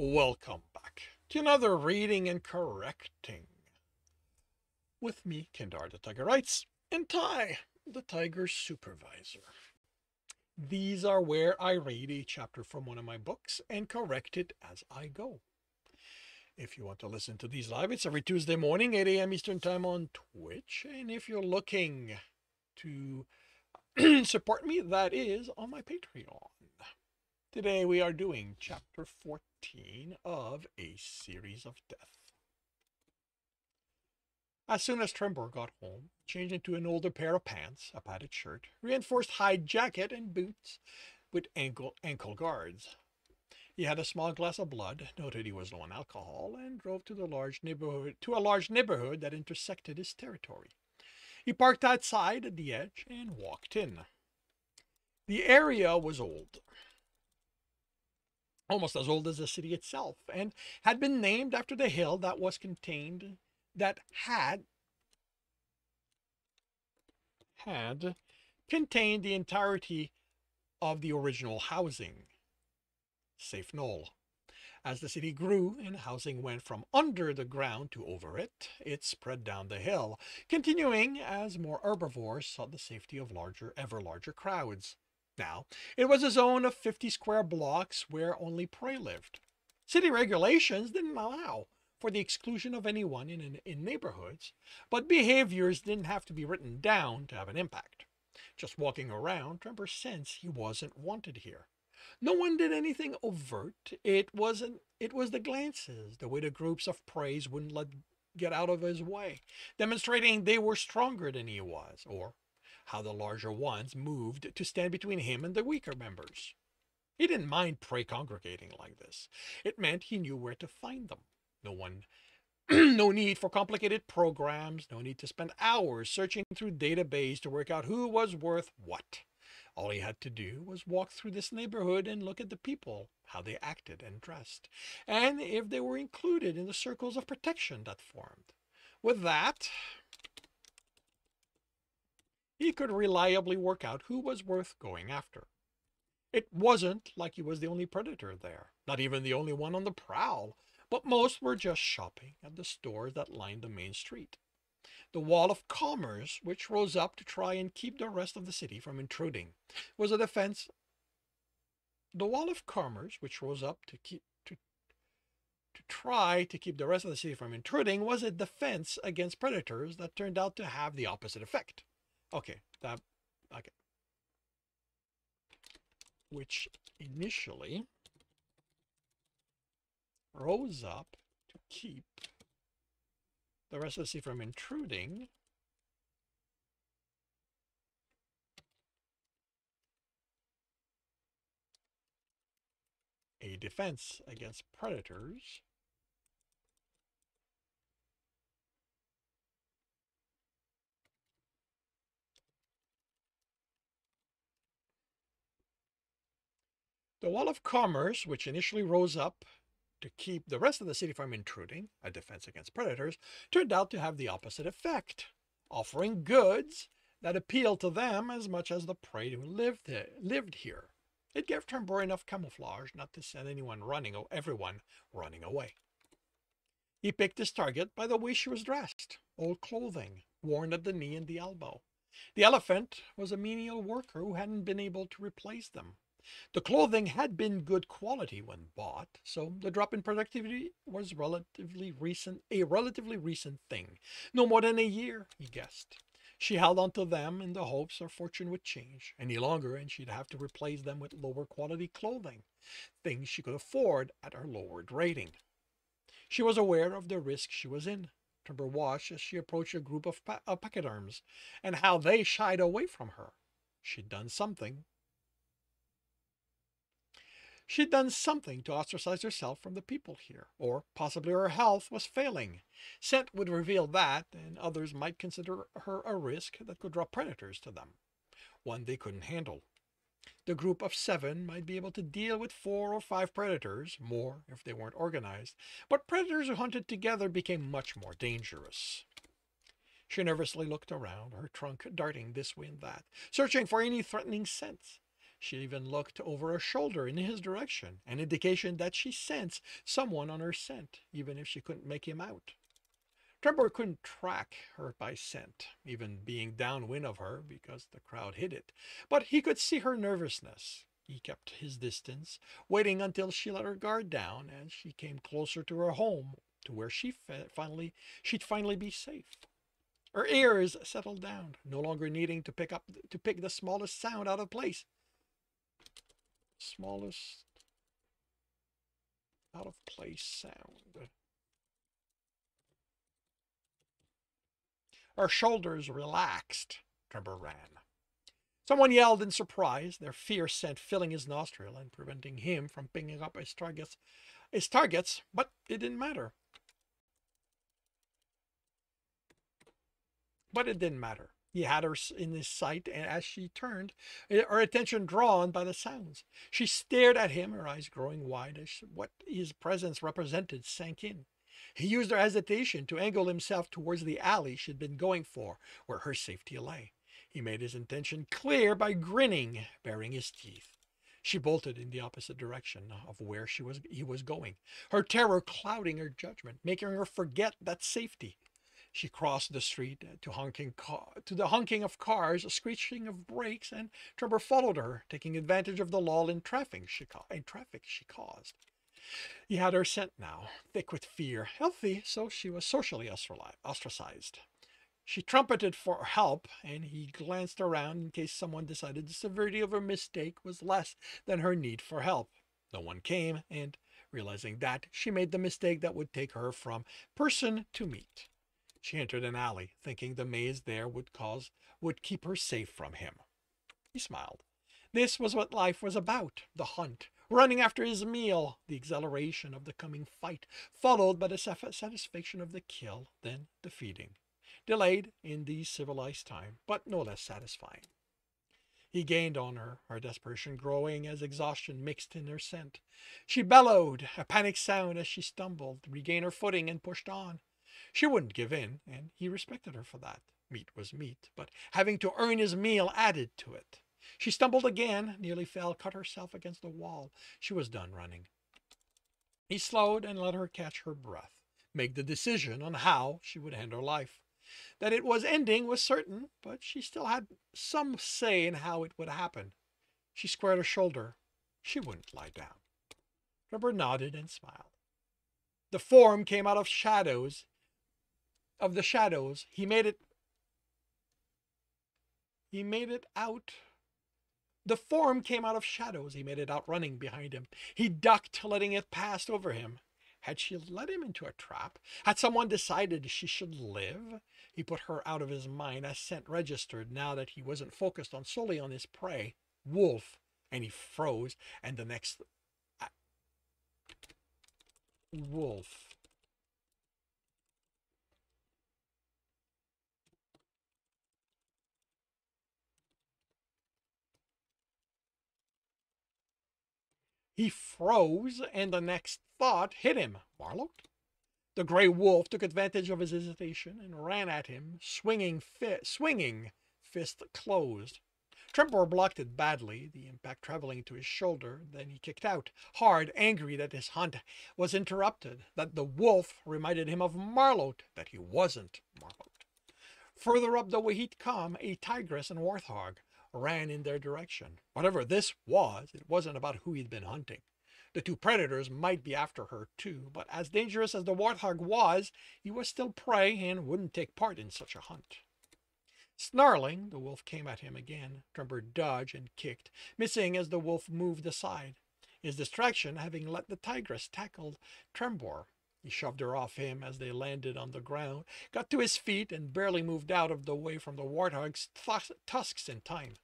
Welcome back to another reading and correcting. With me, Kendar the Tiger Writes, and Ty, the Tiger Supervisor. These are where I read a chapter from one of my books and correct it as I go. If you want to listen to these live, it's every Tuesday morning, 8 a.m. Eastern Time on Twitch. And if you're looking to support me, that is on my Patreon. Today we are doing chapter 14 of A Series of Death. As soon as Trembor got home, changed into an older pair of pants, a padded shirt, reinforced hide jacket, and boots with ankle guards. He had a small glass of blood, noted he was low on alcohol, and drove to a large neighborhood that intersected his territory. He parked outside at the edge and walked in. The area was old, almost as old as the city itself, and had been named after the hill that had contained the entirety of the original housing, Safe Knoll. As the city grew and housing went from under the ground to over it, it spread down the hill, continuing as more herbivores sought the safety of ever larger crowds. Now, it was a zone of 50 square blocks where only prey lived. City regulations didn't allow for the exclusion of anyone in neighborhoods, but behaviors didn't have to be written down to have an impact. Just walking around, Trembor sensed he wasn't wanted here. No one did anything overt. It was the glances, the way the groups of prey wouldn't get out of his way, demonstrating they were stronger than he was, or how the larger ones moved to stand between him and the weaker members. He didn't mind prey congregating like this. It meant he knew where to find them. No need for complicated programs, no need to spend hours searching through database to work out who was worth what. All he had to do was walk through this neighborhood and look at the people, how they acted and dressed, and if they were included in the circles of protection that formed. With that, he could reliably work out who was worth going after. It wasn't like he was the only predator there, not even the only one on the prowl, but most were just shopping at the stores that lined the main street. The wall of commerce, which rose up to try and keep the rest of the city from intruding, was a defense. The wall of commerce, which rose up to try to keep the rest of the city from intruding, was a defense against predators that turned out to have the opposite effect. Okay. Which initially rose up to keep the rest of the city from intruding, a defense against predators, the wall of commerce, which initially rose up to keep the rest of the city from intruding, a defense against predators, turned out to have the opposite effect, offering goods that appealed to them as much as the prey who lived here. It gave Trembor enough camouflage not to send everyone running away. He picked his target by the way she was dressed, old clothing, worn at the knee and the elbow. The elephant was a menial worker who hadn't been able to replace them. The clothing had been good quality when bought, so the drop in productivity was a relatively recent thing. No more than a year, he guessed. She held on to them in the hopes her fortune would change any longer and she'd have to replace them with lower quality clothing, things she could afford at her lowered rating. She was aware of the risk she was in. Trembor watched as she approached a group of pachyderms and how they shied away from her. She'd done something to ostracize herself from the people here, or possibly her health was failing. Scent would reveal that, and others might consider her a risk that could draw predators to them, one they couldn't handle. The group of 7 might be able to deal with 4 or 5 predators, more if they weren't organized, but predators who hunted together became much more dangerous. She nervously looked around, her trunk darting this way and that, searching for any threatening scents. She even looked over her shoulder in his direction, an indication that she sensed someone on her scent, even if she couldn't make him out. Trembor couldn't track her by scent, even being downwind of her because the crowd hid it, but he could see her nervousness. He kept his distance, waiting until she let her guard down as she came closer to her home, to where she'd finally be safe. Her ears settled down, no longer needing to pick the smallest sound out of place. Smallest out of place sound. Her shoulders relaxed. Trembor ran. Someone yelled in surprise, their fierce scent filling his nostril and preventing him from picking up his targets, but it didn't matter. He had her in his sight, and as she turned, her attention drawn by the sounds. She stared at him, her eyes growing wide as what his presence represented sank in. He used her hesitation to angle himself towards the alley she'd been going for, where her safety lay. He made his intention clear by grinning, baring his teeth. She bolted in the opposite direction of where he was going, her terror clouding her judgment, making her forget that safety. She crossed the street to the honking of cars, a screeching of brakes, and Trembor followed her, taking advantage of the lull in traffic she caused. He had her scent now, thick with fear, healthy, so she was socially ostracized. She trumpeted for help, and he glanced around in case someone decided the severity of her mistake was less than her need for help. No one came, and, realizing that, she made the mistake that would take her from person to meat. She entered an alley, thinking the maze there would keep her safe from him. He smiled. This was what life was about, the hunt, running after his meal, the exhilaration of the coming fight, followed by the satisfaction of the kill, then the feeding. Delayed in the civilized time, but no less satisfying. He gained on her, her desperation growing as exhaustion mixed in her scent. She bellowed, a panic sound as she stumbled, regained her footing, and pushed on. She wouldn't give in, and he respected her for that. Meat was meat, but having to earn his meal added to it. She stumbled again, nearly fell, cut herself against the wall. She was done running. He slowed and let her catch her breath, make the decision on how she would end her life. That it was ending was certain, but she still had some say in how it would happen. She squared her shoulder. She wouldn't lie down. Trembor nodded and smiled. The form came out of the shadows. He made it out. The form came out of shadows. He made it out running behind him. He ducked, letting it pass over him. Had she led him into a trap? Had someone decided she should live? He put her out of his mind as scent registered now that he wasn't focused solely on his prey, wolf, and he froze, and the next wolf. He froze, and the next thought hit him. Marlot? The gray wolf took advantage of his hesitation and ran at him, swinging, fist closed. Trembor blocked it badly, the impact traveling to his shoulder. Then he kicked out, hard, angry that his hunt was interrupted, that the wolf reminded him of Marlot, that he wasn't Marlot. Further up the way he'd come, a tigress and warthog ran in their direction. Whatever this was, it wasn't about who he'd been hunting. The two predators might be after her too, but as dangerous as the warthog was, he was still prey and wouldn't take part in such a hunt. Snarling, the wolf came at him again. Trembor dodged and kicked, missing as the wolf moved aside, his distraction having let the tigress tackle Trembor. He shoved her off him as they landed on the ground, got to his feet, and barely moved out of the way from the warthog's tusks in time.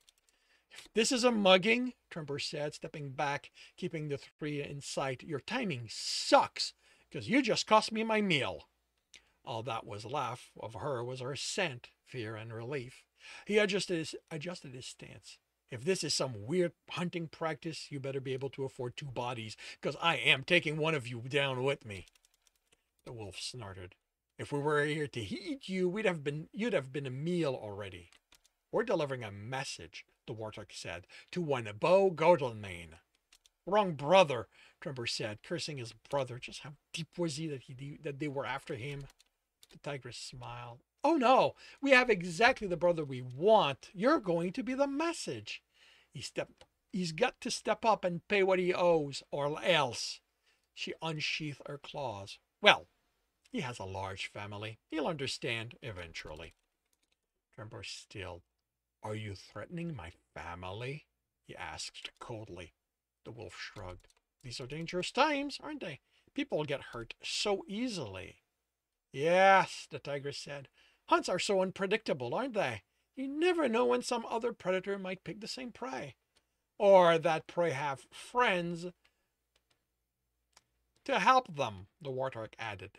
If this is a mugging, Trembor said, stepping back, keeping the three in sight, your timing sucks, because you just cost me my meal. All that was left of her was her scent, fear, and relief. He adjusted his stance. If this is some weird hunting practice, you better be able to afford 2 bodies, because I am taking one of you down with me. The wolf snorted. If we were here to eat you, you'd have been a meal already. We're delivering a message. the warthog said, to one Beau Godelmain. Wrong brother, Trembor said, cursing his brother. Just how deep was he that they were after him? The tigress smiled. Oh no, we have exactly the brother we want. You're going to be the message. He's got to step up and pay what he owes, or else. She unsheathed her claws. Well, he has a large family. He'll understand eventually. Trembor stilled. Are you threatening my family? He asked coldly. The wolf shrugged. These are dangerous times, aren't they? People get hurt so easily. Yes, the tigress said. Hunts are so unpredictable, aren't they? You never know when some other predator might pick the same prey. Or that prey have friends to help them, the warthog added.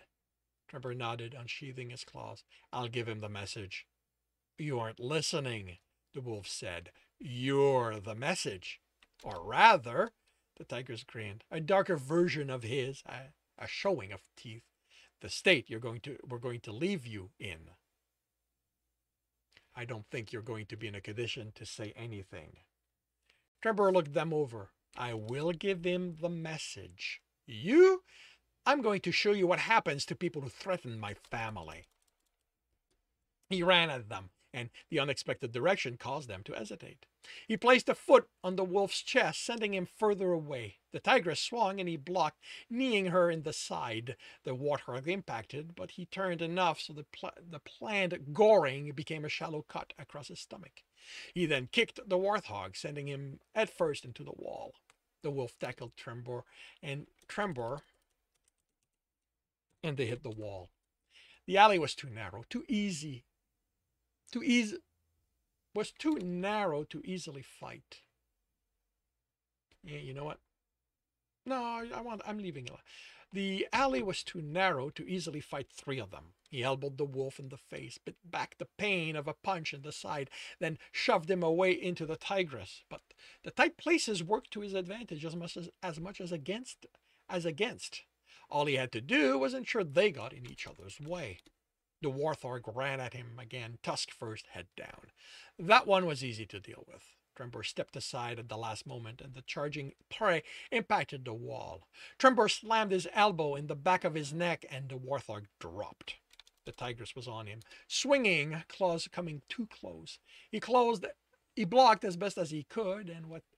Trembor nodded, unsheathing his claws. I'll give him the message. You aren't listening, the wolf said. You're the message. Or rather, the tigress grinned, a darker version of his, a showing of teeth. The state we're going to leave you in. I don't think you're going to be in a condition to say anything. Trembor looked them over. I will give him the message. You? I'm going to show you what happens to people who threaten my family. He ran at them, and the unexpected direction caused them to hesitate. He placed a foot on the wolf's chest, sending him further away. The tigress swung, and he blocked, kneeing her in the side. The warthog impacted, but he turned enough so the planned goring became a shallow cut across his stomach. He then kicked the warthog, sending him headfirst into the wall. The wolf tackled Trembor, and they hit the wall. The alley was too narrow, was too narrow to easily fight. Yeah, you know what? No, I'm leaving it. The alley was too narrow to easily fight three of them. He elbowed the wolf in the face, bit back the pain of a punch in the side, then shoved him away into the tigress. But the tight places worked to his advantage as much as against. All he had to do was ensure they got in each other's way. The warthog ran at him again, tusk first, head down. That one was easy to deal with. Trembor stepped aside at the last moment, and the charging prey impacted the wall. Trembor slammed his elbow in the back of his neck, and the warthog dropped. The tigress was on him, swinging, claws coming too close. He blocked as best as he could,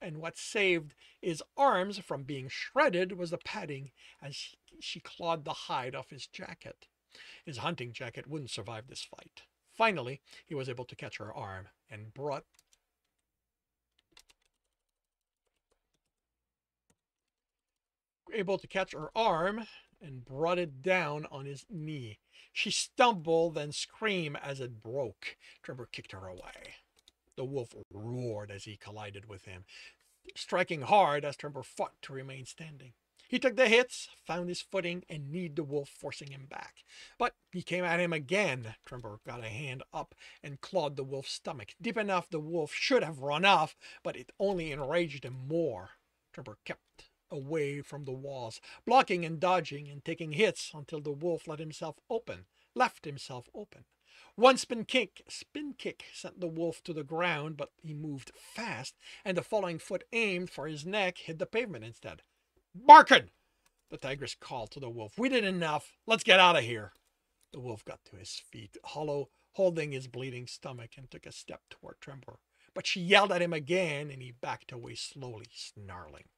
and what saved his arms from being shredded was the padding as she clawed the hide off his jacket. His hunting jacket wouldn't survive this fight. Finally, he was able to catch her arm and brought it down on his knee. She stumbled and screamed as it broke. Trembor kicked her away. The wolf roared as he collided with him, striking hard as Trembor fought to remain standing. He took the hits, found his footing, and kneed the wolf, forcing him back. But he came at him again. Trembor got a hand up and clawed the wolf's stomach. Deep enough the wolf should have run off, but it only enraged him more. Trembor kept away from the walls, blocking and dodging and taking hits until the wolf left himself open. One spin kick sent the wolf to the ground, but he moved fast, and the following foot aimed for his neck hit the pavement instead. Barkin! The tigress called to the wolf. We did enough. Let's get out of here. The wolf got to his feet, holding his bleeding stomach, and took a step toward Trembor. But she yelled at him again, and he backed away slowly, snarling.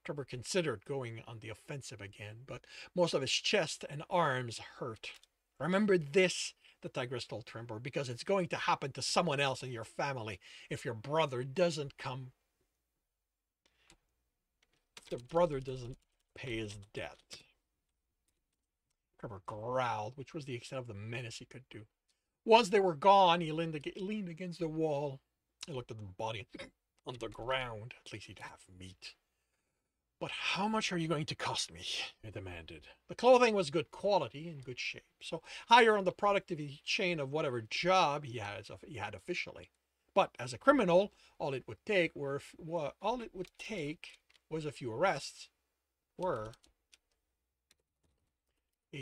Trembor considered going on the offensive again, but most of his chest and arms hurt. Remember this, the tigress told Trembor, because it's going to happen to someone else in your family if your brother doesn't come. If the brother doesn't pay his debt. Trembor growled, which was the extent of the menace he could do. Once they were gone, he leaned against the wall. He looked at the body on the ground. At least he'd have meat. But how much are you going to cost me? He demanded. The clothing was good quality and good shape, so higher on the productivity chain of whatever job he had officially. But as a criminal, all it would take was a few arrests. A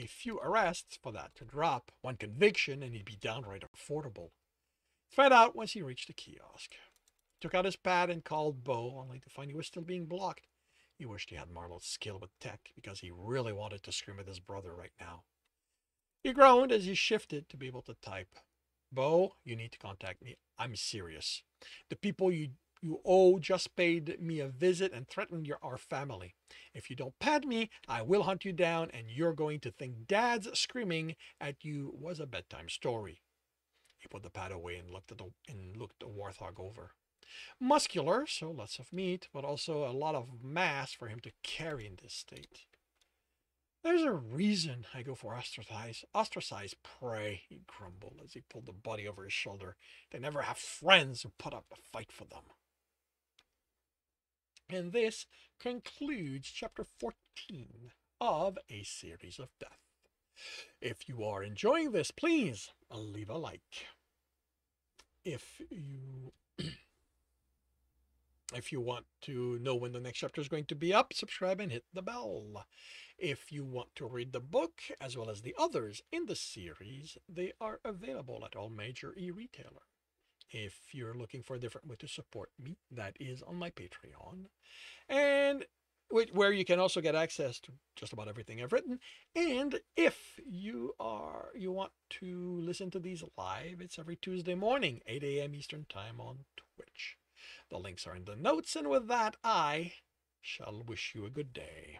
few arrests for that to drop, one conviction, and he'd be downright affordable. Found out once he reached the kiosk. took out his pad and called Bo, only to find he was still being blocked. He wished he had Marlot's skill with tech, because he really wanted to scream at his brother right now. He groaned as he shifted to be able to type. Bo, you need to contact me. I'm serious. The people you owe just paid me a visit and threatened our family. If you don't pad me, I will hunt you down, and you're going to think Dad's screaming at you was a bedtime story. He put the pad away and looked the warthog over. Muscular, so lots of meat, but also a lot of mass for him to carry in this state. There's a reason I go for ostracized prey, he grumbled as he pulled the body over his shoulder. They never have friends who put up a fight for them. And this concludes chapter 14 of A Series of Death. If you are enjoying this, please leave a like. If you want to know when the next chapter is going to be up, subscribe and hit the bell. If you want to read the book, as well as the others in the series, they are available at all major e-retailers. If you're looking for a different way to support me, that is on my Patreon, and where you can also get access to just about everything I've written. And if you want to listen to these live, it's every Tuesday morning, 8 a.m. Eastern Time on Twitch. The links are in the notes, and with that, I shall wish you a good day.